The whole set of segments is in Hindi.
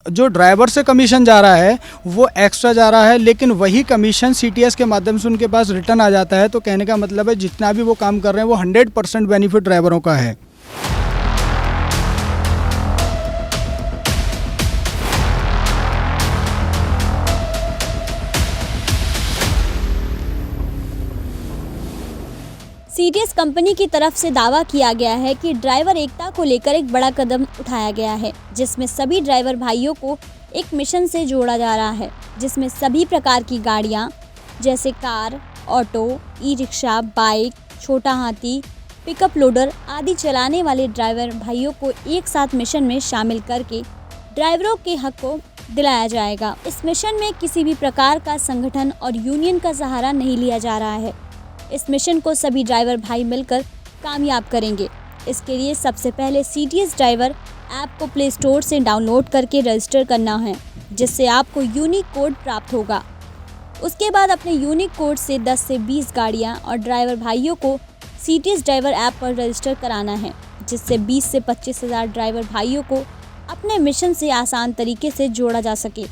जो ड्राइवर से कमीशन जा रहा है वो एक्स्ट्रा जा रहा है, लेकिन वही कमीशन सीटीएस के माध्यम से उनके पास रिटर्न आ जाता है। तो कहने का मतलब है जितना भी वो काम कर रहे हैं वो 100% बेनिफिट ड्राइवरों का है। सीटीएस कंपनी की तरफ से दावा किया गया है कि ड्राइवर एकता को लेकर एक बड़ा कदम उठाया गया है, जिसमें सभी ड्राइवर भाइयों को एक मिशन से जोड़ा जा रहा है, जिसमें सभी प्रकार की गाड़ियां जैसे car, auto, e rickshaw, bike, छोटा हाथी, पिकअप लोडर आदि चलाने वाले ड्राइवर भाइयों को एक साथ मिशन में शामिल करके ड्राइवरों के हक को दिलाया जाएगा। इस मिशन में किसी भी प्रकार का संगठन और यूनियन का सहारा नहीं लिया जा रहा है। इस मिशन को सभी ड्राइवर भाई मिलकर कामयाब करेंगे। इसके लिए सबसे पहले सीटीएस ड्राइवर ऐप को प्ले स्टोर से डाउनलोड करके रजिस्टर करना है, जिससे आपको यूनिक कोड प्राप्त होगा। उसके बाद अपने यूनिक कोड से 10 से 20 गाड़ियां और ड्राइवर भाइयों को सीटीएस ड्राइवर ऐप पर रजिस्टर कराना है, जिससे 20 से 25 हज़ार ड्राइवर भाइयों को अपने मिशन से आसान तरीके से जोड़ा जा सके।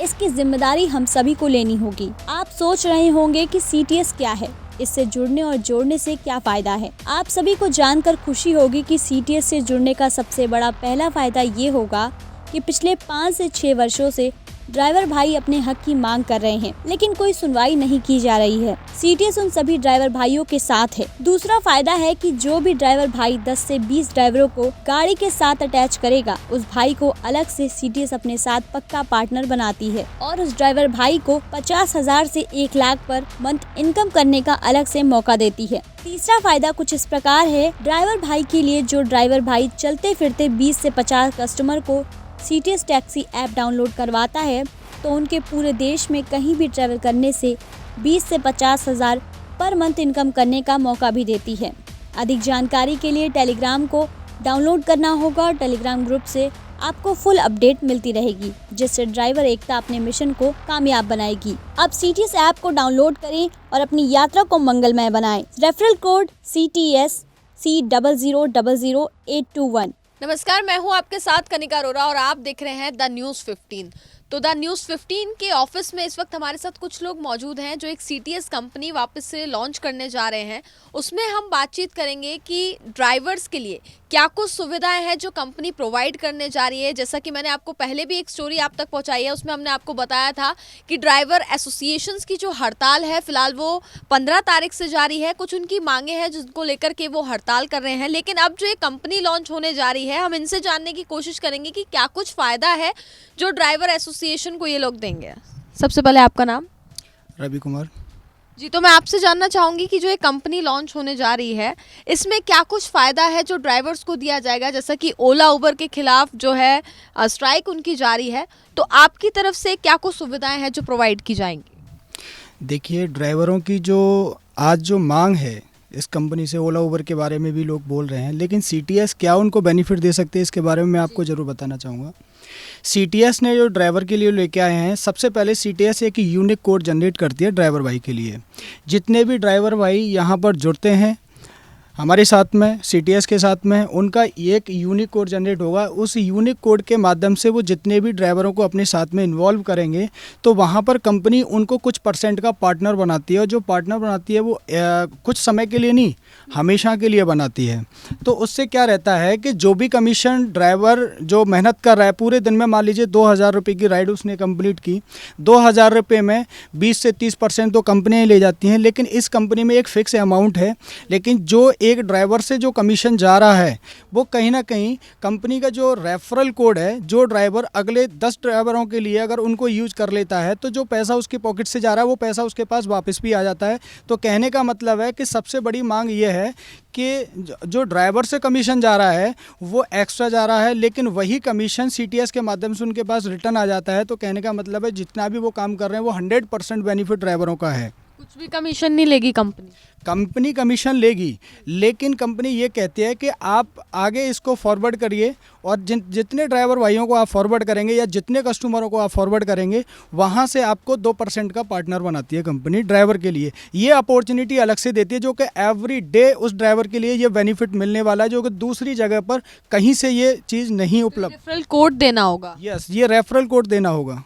इसकी जिम्मेदारी हम सभी को लेनी होगी। आप सोच रहे होंगे कि सीटीएस क्या है, इससे जुड़ने और जोड़ने से क्या फायदा है। आप सभी को जानकर खुशी होगी कि सीटीएस से जुड़ने का सबसे बड़ा पहला फायदा ये होगा कि पिछले 5 से 6 वर्षों से ड्राइवर भाई अपने हक की मांग कर रहे हैं, लेकिन कोई सुनवाई नहीं की जा रही है। सीटीएस उन सभी ड्राइवर भाइयों के साथ है। दूसरा फायदा है कि जो भी ड्राइवर भाई 10 से 20 ड्राइवरों को गाड़ी के साथ अटैच करेगा, उस भाई को अलग से सीटीएस अपने साथ पक्का पार्टनर बनाती है और उस ड्राइवर भाई को 50,000 से 1 लाख पर मंथ इनकम करने का अलग से मौका देती है। तीसरा फायदा कुछ इस प्रकार है, ड्राइवर भाई के लिए जो ड्राइवर भाई चलते फिरते 20 से 50 कस्टमर को सीटीएस टैक्सी ऐप डाउनलोड करवाता है, तो उनके पूरे देश में कहीं भी ट्रैवल करने से 20 से 50 हज़ार पर मंथ इनकम करने का मौका भी देती है। अधिक जानकारी के लिए टेलीग्राम को डाउनलोड करना होगा और टेलीग्राम ग्रुप से आपको फुल अपडेट मिलती रहेगी, जिससे ड्राइवर एकता अपने मिशन को कामयाब बनाएगी। अब सीटीएस ऐप को डाउनलोड करें और अपनी यात्रा को मंगलमय बनाएं। Referral code CTS C000821। नमस्कार, मैं हूं आपके साथ कनिका अरोरा और आप देख रहे हैं द न्यूज़ 15। तो द न्यूज़ 15 के ऑफिस में इस वक्त हमारे साथ कुछ लोग मौजूद हैं जो एक सीटीएस कंपनी वापस से लॉन्च करने जा रहे हैं। उसमें हम बातचीत करेंगे कि ड्राइवर्स के लिए क्या कुछ सुविधाएं हैं जो कंपनी प्रोवाइड करने जा रही है। जैसा कि मैंने आपको पहले भी एक स्टोरी आप तक पहुंचाई है, उसमें हमने आपको बताया था कि ड्राइवर एसोसिएशंस की जो हड़ताल है फिलहाल वो 15 तारीख से जारी है। कुछ उनकी मांगे हैं जिनको लेकर के वो हड़ताल कर रहे हैं, लेकिन अब जो ये कंपनी लॉन्च होने जा रही है, हम इनसे जानने की कोशिश करेंगे कि क्या कुछ फ़ायदा है जो ड्राइवर एसोसिएशन को ये लोग देंगे। सबसे पहले आपका नाम? रवि कुमार जी। तो मैं आपसे जानना चाहूँगी कि जो ये कंपनी लॉन्च होने जा रही है, इसमें क्या कुछ फ़ायदा है जो ड्राइवर्स को दिया जाएगा। जैसा कि ओला उबर के खिलाफ जो है स्ट्राइक उनकी जारी है, तो आपकी तरफ से क्या कुछ सुविधाएं हैं जो प्रोवाइड की जाएंगी? देखिए, ड्राइवरों की जो आज जो मांग है इस कंपनी से, ओला उबर के बारे में भी लोग बोल रहे हैं, लेकिन सीटीएस क्या उनको बेनिफिट दे सकते हैं इसके बारे में मैं आपको ज़रूर बताना चाहूँगा। सीटीएस ने जो ड्राइवर के लिए लेके आए हैं, सबसे पहले सीटीएस एक यूनिक कोड जनरेट करती है ड्राइवर भाई के लिए। जितने भी ड्राइवर भाई यहाँ पर जुड़ते हैं हमारे साथ में, सीटीएस के साथ में, उनका एक यूनिक कोड जनरेट होगा। उस यूनिक कोड के माध्यम से वो जितने भी ड्राइवरों को अपने साथ में इन्वॉल्व करेंगे, तो वहाँ पर कंपनी उनको कुछ % का पार्टनर बनाती है, और जो पार्टनर बनाती है वो कुछ समय के लिए नहीं, हमेशा के लिए बनाती है। तो उससे क्या रहता है कि जो भी कमीशन ड्राइवर जो मेहनत कर रहा है पूरे दिन में, मान लीजिए 2,000 रुपये की राइड उसने कंप्लीट की, 2,000 रुपये में 20 से 30% तो कंपनियाँ ले जाती हैं, लेकिन इस कंपनी में एक फ़िक्स अमाउंट है। लेकिन जो एक ड्राइवर से जो कमीशन जा रहा है वो कहीं ना कहीं कंपनी का जो रेफरल कोड है, जो ड्राइवर अगले 10 ड्राइवरों के लिए अगर उनको यूज कर लेता है, तो जो पैसा उसकी पॉकेट से जा रहा है वो पैसा उसके पास वापस भी आ जाता है। तो कहने का मतलब है कि सबसे बड़ी मांग ये है कि जो ड्राइवर से कमीशन जा रहा है वो एक्स्ट्रा जा रहा है, लेकिन वही कमीशन सीटीएस के माध्यम से उनके पास रिटर्न आ जाता है। तो कहने का मतलब है जितना भी वो काम कर रहे हैं वो 100% बेनिफिट ड्राइवरों का है। कुछ भी कमीशन नहीं लेगी कंपनी? कंपनी कमीशन लेगी, लेकिन कंपनी ये कहती है कि आप आगे इसको फॉरवर्ड करिए और जितने ड्राइवर भाइयों को आप फॉरवर्ड करेंगे या जितने कस्टमरों को आप फॉरवर्ड करेंगे, वहाँ से आपको 2% का पार्टनर बनाती है कंपनी ड्राइवर के लिए। ये अपॉर्चुनिटी अलग से देती है जो कि एवरी डे उस ड्राइवर के लिए ये बेनिफिट मिलने वाला है, जो कि दूसरी जगह पर कहीं से ये चीज़ नहीं उपलब्ध। रेफरल कोड देना होगा? यस, ये रेफरल कोड देना होगा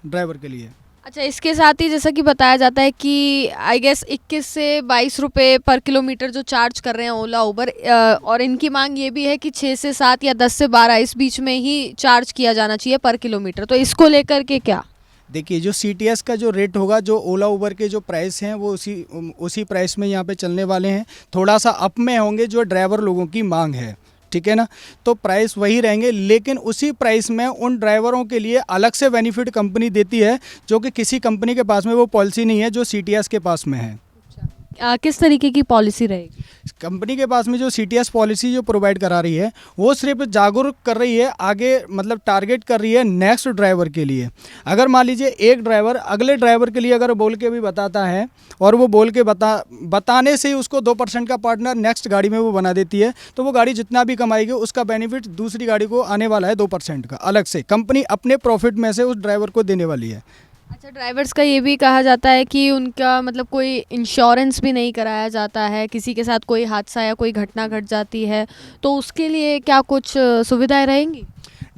ड्राइवर के लिए। अच्छा, इसके साथ ही जैसा कि बताया जाता है कि आई गेस 21 से 22 रुपये पर किलोमीटर जो चार्ज कर रहे हैं ओला उबर, और इनकी मांग ये भी है कि 6 से 7 या 10 से 12 इस बीच में ही चार्ज किया जाना चाहिए पर किलोमीटर। तो इसको लेकर के क्या? देखिए, जो CTS का जो रेट होगा, जो ओला उबर के जो प्राइस हैं वो उसी प्राइस में यहाँ पे चलने वाले हैं। थोड़ा सा अप में होंगे जो ड्राइवर लोगों की मांग है, ठीक है ना, तो प्राइस वही रहेंगे, लेकिन उसी प्राइस में उन ड्राइवरों के लिए अलग से बेनिफिट कंपनी देती है जो कि किसी कंपनी के पास में वो पॉलिसी नहीं है जो CTS के पास में है। किस तरीके की पॉलिसी रहेगी? कंपनी के पास में जो CTS पॉलिसी जो प्रोवाइड करा रही है वो सिर्फ जागरूक कर रही है, आगे मतलब टारगेट कर रही है नेक्स्ट ड्राइवर के लिए। अगर मान लीजिए एक ड्राइवर अगले ड्राइवर के लिए अगर बोल के भी बताता है और वो बोल के बताने से ही उसको 2% का पार्टनर नेक्स्ट गाड़ी में वो बना देती है, तो वो गाड़ी जितना भी कमाएगी उसका बेनिफिट दूसरी गाड़ी को आने वाला है 2% का अलग से, कंपनी अपने प्रॉफिट में से उस ड्राइवर को देने वाली है। अच्छा, ड्राइवर्स का ये भी कहा जाता है कि उनका मतलब कोई इंश्योरेंस भी नहीं कराया जाता है, किसी के साथ कोई हादसा या कोई घटना घट जाती है तो उसके लिए क्या कुछ सुविधाएं रहेंगी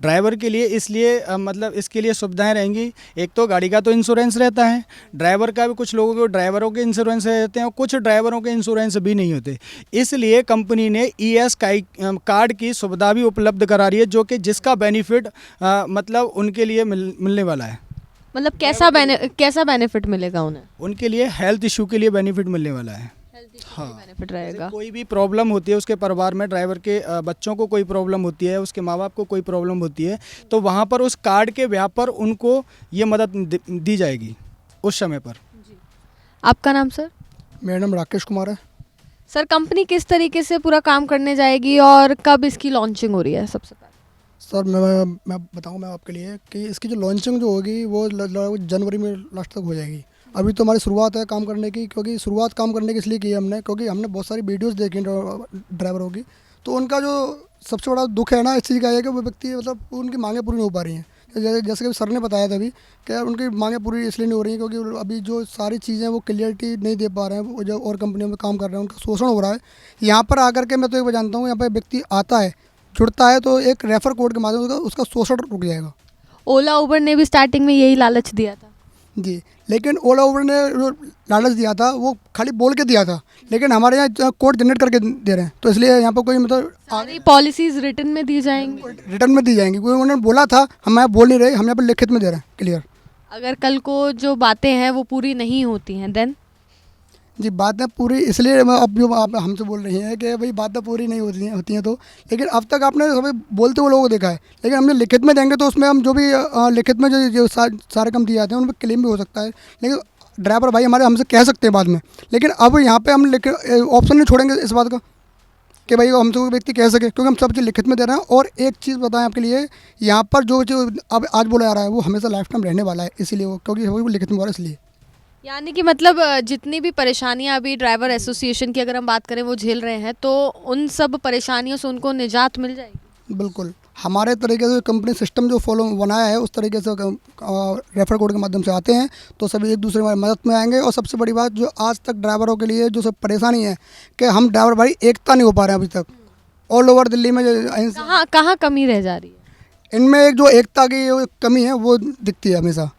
ड्राइवर के लिए? इसलिए मतलब इसके लिए सुविधाएं रहेंगी। एक तो गाड़ी का तो इंश्योरेंस रहता है, ड्राइवर का भी कुछ लोगों को ड्राइवरों के इंश्योरेंस रहते हैं और कुछ ड्राइवरों के इंश्योरेंस भी नहीं होते। इसलिए कंपनी ने ES कार्ड की सुविधा भी उपलब्ध करा रही है जो कि जिसका बेनिफिट मतलब उनके लिए मिलने वाला है। मतलब कैसा बेनिफिट मिलेगा उन्हें? उनके लिए हेल्थ इशू के लिए बेनिफिट मिलने वाला है। हाँ, बेनिफिट रहेगा। कोई भी प्रॉब्लम होती है उसके परिवार में, ड्राइवर के बच्चों को कोई प्रॉब्लम होती है, उसके माँ बाप को कोई प्रॉब्लम होती है, तो वहाँ पर उस कार्ड के ब्याह पर उनको ये मदद दी जाएगी उस समय पर। आपका नाम सर? मेरा नाम राकेश कुमार है। सर, कंपनी किस तरीके से पूरा काम करने जाएगी और कब इसकी लॉन्चिंग हो रही है? सबसे पहले सर मैं बताऊं मैं आपके लिए कि इसकी जो लॉन्चिंग जो होगी वो जनवरी में लास्ट तक हो जाएगी। अभी तो हमारी शुरुआत है काम करने की, क्योंकि शुरुआत काम करने की इसलिए की है हमने, क्योंकि हमने बहुत सारी वीडियोस देखी ड्राइवरों की, तो उनका जो सबसे बड़ा दुख है ना इस चीज़ का है कि वो व्यक्ति मतलब उनकी मांगें पूरी नहीं हो पा रही हैं। जैसे कि सर ने बताया था अभी कि उनकी मांगें पूरी इसलिए नहीं हो रही हैं क्योंकि अभी जो सारी चीज़ें वो क्लियरिटी नहीं दे पा रहे हैं, वो जो और कंपनियों में काम कर रहे हैं उनका शोषण हो रहा है। यहाँ पर आकर के मैं तो एक जानता हूँ, यहाँ पर व्यक्ति आता है जुड़ता है तो एक रेफर कोड के माध्यम से उसका शोषण रुक जाएगा। ओला उबर ने भी स्टार्टिंग में यही लालच दिया था जी, लेकिन ओला उबर ने जो लालच दिया था वो खाली बोल के दिया था, लेकिन हमारे यहाँ कोड जनरेट करके दे रहे हैं, तो इसलिए यहाँ पर कोई मतलब सारी पॉलिसीज रिटर्न में दी जाएंगी। रिटर्न में दी जाएंगी। कोई उन्होंने बोला था, हम यहाँ बोल नहीं रहे, हम यहाँ पर लिखित में दे रहे हैं क्लियर। अगर कल को जो बातें हैं वो पूरी नहीं होती हैं देन? जी, बातें पूरी इसलिए अब जो आप हमसे बोल रही हैं कि भाई बातें पूरी नहीं होती हैं तो, लेकिन अब तक आपने सभी बोलते हुए लोगों को देखा है, लेकिन हमने लिखित में देंगे तो उसमें हम जो भी लिखित में जो सारे काम दिए जाते हैं उन पर क्लेम भी हो सकता है, लेकिन ड्राइवर भाई हमारे हमसे कह सकते हैं बाद में, लेकिन अब यहाँ पे हम ऑप्शन नहीं छोड़ेंगे इस बात का कि भाई हमसे कोई व्यक्ति कह सके, क्योंकि हम सब चीज़ लिखित में दे रहे हैं। और एक चीज़ बताएं आपके लिए, यहाँ पर जो अब आज बोला जा रहा है वो हमेशा लाइफ टाइम रहने वाला है, इसीलिए वो क्योंकि वो लिखित में बोला इसलिए। यानी कि मतलब जितनी भी परेशानियां अभी ड्राइवर एसोसिएशन की अगर हम बात करें वो झेल रहे हैं, तो उन सब परेशानियों से उनको निजात मिल जाएगी। बिल्कुल, हमारे तरीके से कंपनी सिस्टम जो फॉलो बनाया है उस तरीके से रेफर कोड के माध्यम से आते हैं तो सभी एक दूसरे की मदद में आएंगे। और सबसे बड़ी बात जो आज तक ड्राइवरों के लिए जो सब परेशानी है कि हम ड्राइवर भाई एकता नहीं हो पा रहे हैं अभी तक ऑल ओवर दिल्ली में। कहाँ कमी रह जा रही है? इनमें एक जो एकता की कमी है वो दिखती है हमेशा।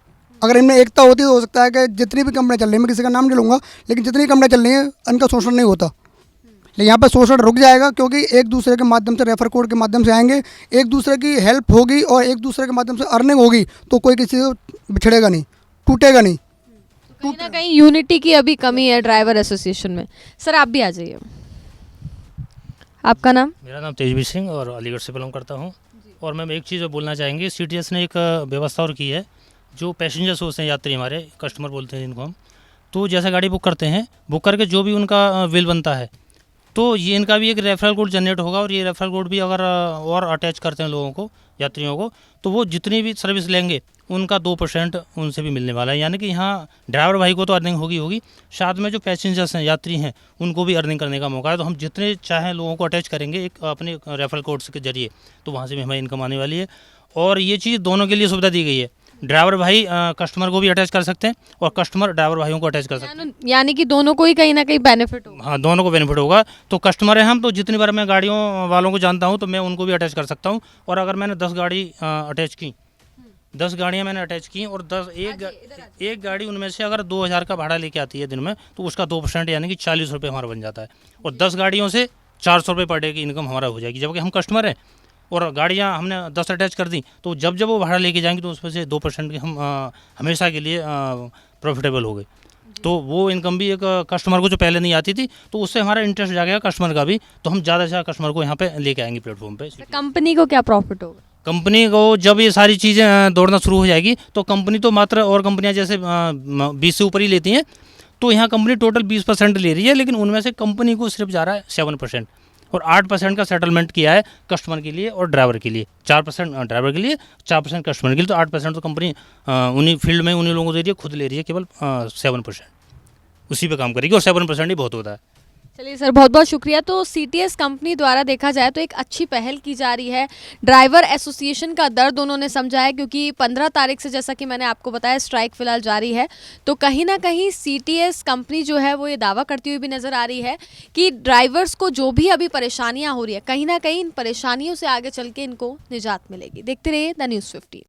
अगर इनमें एकता होती तो हो सकता है कि जितनी भी कंपनियाँ चल रही हैं, मैं किसी का नाम नहीं लूँगा, लेकिन जितनी कंपनियाँ चल रही हैं इनका शोषण नहीं होता, लेकिन यहाँ पर शोषण रुक जाएगा क्योंकि एक दूसरे के माध्यम से रेफर कोड के माध्यम से आएंगे, एक दूसरे की हेल्प होगी और एक दूसरे के माध्यम से अर्निंग होगी, तो कोई किसी को बिछड़ेगा नहीं, टूटेगा नहीं। कहीं ना कहीं यूनिटी की अभी कमी है ड्राइवर एसोसिएशन में। सर, आप भी आ जाइए। आपका नाम? मेरा नाम तेजवीर सिंह और अलीगढ़ से बिलोंग करता हूँ। और मैं एक चीज़ बोलना चाहेंगे, CTS ने एक व्यवस्था और की है, जो पैसेंजर्स होते हैं, यात्री हमारे कस्टमर बोलते हैं जिनको हम, तो जैसे गाड़ी बुक करते हैं, बुक करके जो भी उनका बिल बनता है तो ये इनका भी एक रेफरल कोड जनरेट होगा, और ये रेफरल कोड भी अगर और अटैच करते हैं लोगों को, यात्रियों को, तो वो जितनी भी सर्विस लेंगे उनका 2% उनसे भी मिलने वाला है। यानी कि यहाँ ड्राइवर भाई को तो अर्निंग होगी, साथ में जो पैसेंजर्स हैं, यात्री हैं, उनको भी अर्निंग करने का मौका है। तो हम जितने चाहें लोगों को अटैच करेंगे एक अपने रेफरल कोड्स के जरिए, तो वहाँ से भी हमारी इनकम आने वाली है। और ये चीज़ दोनों के लिए सुविधा दी गई है, ड्राइवर भाई कस्टमर को भी अटैच कर सकते हैं और कस्टमर ड्राइवर भाइयों को अटैच कर सकते हैं। यानी कि दोनों को ही कहीं ना कहीं बेनिफिट होगा। हाँ, दोनों को बेनिफिट होगा। तो कस्टमर है हम, तो जितनी बार मैं गाड़ियों वालों को जानता हूँ तो मैं उनको भी अटैच कर सकता हूँ। और अगर मैंने 10 गाड़ी अटैच की, 10 गाड़ियाँ मैंने अटैच की और एक गाड़ी उनमें से अगर 2000 का भाड़ा लेके आती है दिन में, तो उसका 2% यानी कि 40 रुपये हमारा बन जाता है। और 10 गाड़ियों से 400 रुपये पर डे की इनकम हमारा हो जाएगी। जबकि हम कस्टमर हैं और गाड़ियाँ हमने 10 अटैच कर दी, तो जब वो भाड़ा लेके जाएंगे तो उसमें से 2% की हम हमेशा के लिए प्रॉफिटेबल हो गए। तो वो इनकम भी एक कस्टमर को जो पहले नहीं आती थी, तो उससे हमारा इंटरेस्ट जागेगा कस्टमर का भी, तो हम ज़्यादा से ज़्यादा कस्टमर को यहाँ पे लेके आएंगे प्लेटफॉर्म पे। कंपनी को क्या प्रॉफिट होगा? कंपनी को जब ये सारी चीज़ें दौड़ना शुरू हो जाएगी, तो कंपनी तो मात्र और कंपनियां जैसे 20 से ऊपर ही लेती हैं, तो यहाँ कंपनी टोटल 20% ले रही है, लेकिन उनमें से कंपनी को सिर्फ जा रहा है 7%, और 8% का सेटलमेंट किया है कस्टमर के लिए और ड्राइवर के लिए। 4% ड्राइवर के लिए, 4% कस्टमर के लिए, तो 8% तो कंपनी उन्हीं फील्ड में उन्हीं लोगों को दे रही है, खुद ले रही है। केवल 7% उसी पे काम करेगी, और 7% ही बहुत होता है। चलिए सर, बहुत बहुत शुक्रिया। तो सीटीएस कंपनी द्वारा देखा जाए तो एक अच्छी पहल की जा रही है। ड्राइवर एसोसिएशन का दर्द उन्होंने समझा है, क्योंकि 15 तारीख से, जैसा कि मैंने आपको बताया, स्ट्राइक फिलहाल जारी है। तो कहीं ना कहीं सीटीएस कंपनी जो है वो ये दावा करती हुई भी नज़र आ रही है कि ड्राइवर्स को जो भी अभी परेशानियाँ हो रही है, कहीं ना कहीं इन परेशानियों से आगे चल के इनको निजात मिलेगी। देखते रहिए द न्यूज़ 15।